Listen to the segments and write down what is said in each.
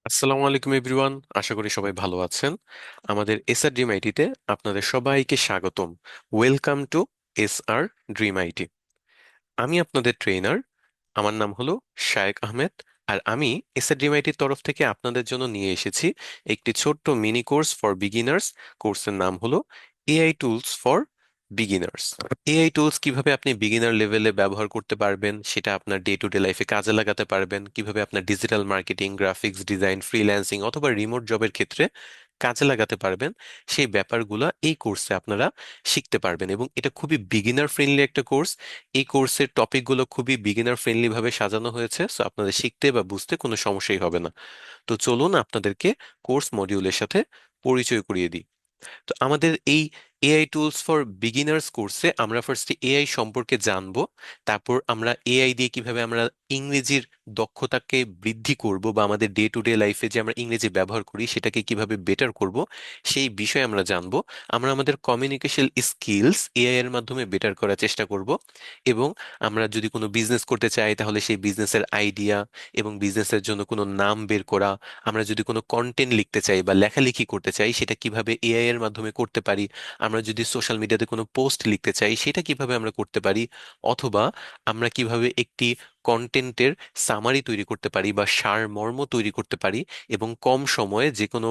আসসালামু আলাইকুম এভরিওয়ান, আশা করি সবাই ভালো আছেন। আমাদের এসআর ড্রিম আইটিতে আপনাদের সবাইকে স্বাগতম। Welcome to SR dream IT. আমি আপনাদের ট্রেনার। আমার নাম হলো শায়েক আহমেদ। আর আমি এসআর ড্রিম আইটির তরফ থেকে আপনাদের জন্য নিয়ে এসেছি একটি ছোট্ট মিনি কোর্স ফর বিগিনার্স। কোর্সের নাম হলো AI tools for beginners. AI tools কিভাবে আপনি বিগিনার লেভেলে ব্যবহার করতে পারবেন, সেটা আপনার ডে টু ডে লাইফে কাজে লাগাতে পারবেন, কিভাবে আপনার digital marketing, graphics design, freelancing অথবা রিমোট জবের ক্ষেত্রে কাজে লাগাতে পারবেন, সেই ব্যাপারগুলো এই কোর্সে আপনারা শিখতে পারবেন। এবং এটা খুবই বিগিনার ফ্রেন্ডলি একটা কোর্স। এই কোর্সের টপিকগুলো খুবই বিগিনার ফ্রেন্ডলি ভাবে সাজানো হয়েছে, সো আপনাদের শিখতে বা বুঝতে কোনো সমস্যাই হবে না। তো চলুন আপনাদেরকে কোর্স মডিউলের সাথে পরিচয় করিয়ে দিই। তো আমাদের এই এআই টুলস ফর বিগিনার্স কোর্সে আমরা ফার্স্টে এআই সম্পর্কে জানবো। তারপর আমরা এআই দিয়ে কিভাবে আমরা ইংরেজির দক্ষতাকে বৃদ্ধি করব, বা আমাদের ডে টু ডে লাইফে যে আমরা ইংরেজি ব্যবহার করি সেটাকে কিভাবে বেটার করব, সেই বিষয়ে আমরা জানবো। আমরা আমাদের কমিউনিকেশন স্কিলস এআই এর মাধ্যমে বেটার করার চেষ্টা করব। এবং আমরা যদি কোনো বিজনেস করতে চাই তাহলে সেই বিজনেসের আইডিয়া এবং বিজনেসের জন্য কোনো নাম বের করা, আমরা যদি কোনো কন্টেন্ট লিখতে চাই বা লেখালেখি করতে চাই সেটা কিভাবে এআই এর মাধ্যমে করতে পারি, আমরা যদি সোশ্যাল মিডিয়াতে কোনো পোস্ট লিখতে চাই সেটা কিভাবে আমরা করতে পারি, অথবা আমরা কিভাবে একটি কন্টেন্টের সামারি তৈরি করতে পারি বা সারমর্ম তৈরি করতে পারি, এবং কম সময়ে যে কোনো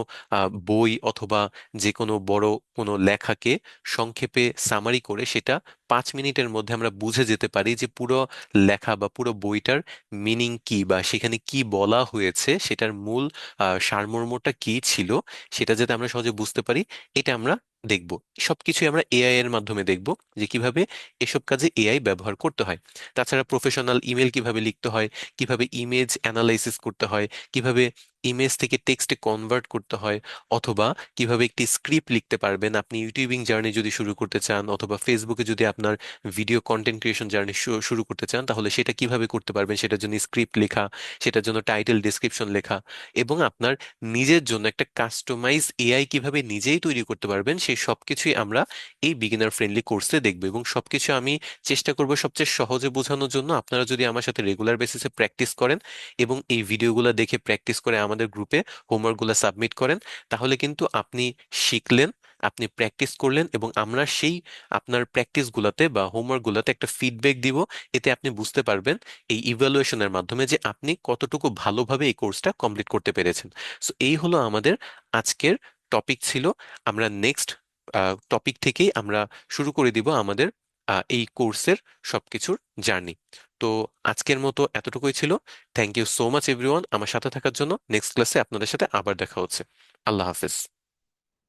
বই অথবা যে কোনো বড় কোনো লেখাকে সংক্ষেপে সামারি করে সেটা 5 মিনিটের মধ্যে আমরা বুঝে যেতে পারি যে পুরো লেখা বা পুরো বইটার মিনিং কি, বা সেখানে কি বলা হয়েছে, সেটার মূল সারমর্মটা কি ছিল, সেটা যাতে আমরা সহজে বুঝতে পারি। এটা আমরা দেখব। সবকিছুই আমরা এআই এর মাধ্যমে দেখব যে কিভাবে এসব কাজে এআই ব্যবহার করতে হয়। তাছাড়া প্রফেশনাল ইমেল কিভাবে লিখতে হয়, কিভাবে ইমেজ অ্যানালাইসিস করতে হয়, কিভাবে ইমেজ থেকে টেক্সটে কনভার্ট করতে হয়, অথবা কিভাবে একটি স্ক্রিপ্ট লিখতে পারবেন আপনি ইউটিউবিং জার্নি যদি শুরু করতে চান, অথবা ফেসবুকে যদি আপনার ভিডিও কন্টেন্ট ক্রিয়েশন জার্নি শুরু করতে চান, তাহলে সেটা কিভাবে করতে পারবেন, সেটার জন্য স্ক্রিপ্ট লেখা, সেটার জন্য টাইটেল ডেসক্রিপশন লেখা, এবং আপনার নিজের জন্য একটা কাস্টমাইজ এআই কিভাবে নিজেই তৈরি করতে পারবেন, সেই সবকিছুই আমরা এই বিগিনার ফ্রেন্ডলি কোর্সে দেখবো। এবং সবকিছু আমি চেষ্টা করব সবচেয়ে সহজে বোঝানোর জন্য। আপনারা যদি আমার সাথে রেগুলার বেসিসে প্র্যাকটিস করেন এবং এই ভিডিওগুলো দেখে প্র্যাকটিস করে আমাদের গ্রুপে হোমওয়ার্কগুলো সাবমিট করেন, তাহলে কিন্তু আপনি শিখলেন, আপনি প্র্যাকটিস করলেন, এবং আমরা সেই আপনার প্র্যাকটিসগুলোতে বা হোমওয়ার্কগুলোতে একটা ফিডব্যাক দিব। এতে আপনি বুঝতে পারবেন এই ইভ্যালুয়েশনের মাধ্যমে যে আপনি কতটুকু ভালোভাবে এই কোর্সটা কমপ্লিট করতে পেরেছেন। সো এই হলো আমাদের আজকের টপিক ছিল। আমরা নেক্সট টপিক থেকেই আমরা শুরু করে দিব আমাদের এই কোর্সের সবকিছুর জার্নি। তো আজকের মতো এতটুকুই ছিল। Thank you so much everyone আমার সাথে থাকার জন্য। নেক্সট ক্লাসে আপনাদের সাথে আবার দেখা হচ্ছে। আল্লাহ হাফেজ।